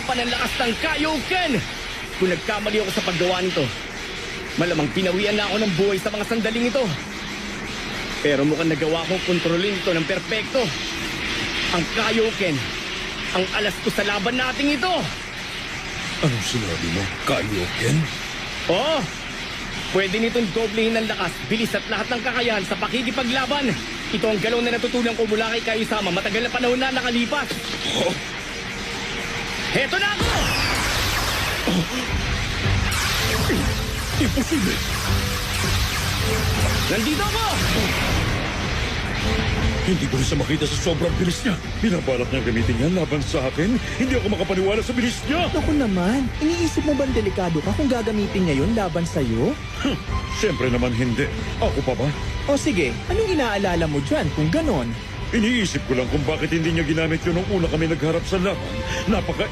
pa ng lakas ng Kaioken! Kung nagkamali ako sa paggawa nito, malamang pinawian na ako ng buhay sa mga sandaling ito. Pero mukhang nagawa kong kontrolin ito ng perpekto. Ang Kaioken, ang alas ko sa laban nating ito! Anong sinabi mo? Kaioken? Oo! Pwede nitong doblehin ng lakas, bilis at lahat ng kakayahan sa pakikipaglaban. Ito ang galaw na natutunan ko mula kay Kaiosama matagal na panahon na nakalipas. Oh, Heto na ako! imposible! Nandito ako! Hindi ko rin siya makita sa sobrang bilis niya. Binabalak niyang gamitin yan laban sa akin. Hindi ako makapaniwala sa bilis niya. Naku naman, iniisip mo bang delikado ka kung gagamitin niya yun laban sa'yo? Siyempre naman hindi. Ako pa ba? O sige, anong inaalala mo dyan kung ganon? Iniisip ko lang kung bakit hindi niya ginamit yun nung una kami nagharap sa laban. Napaka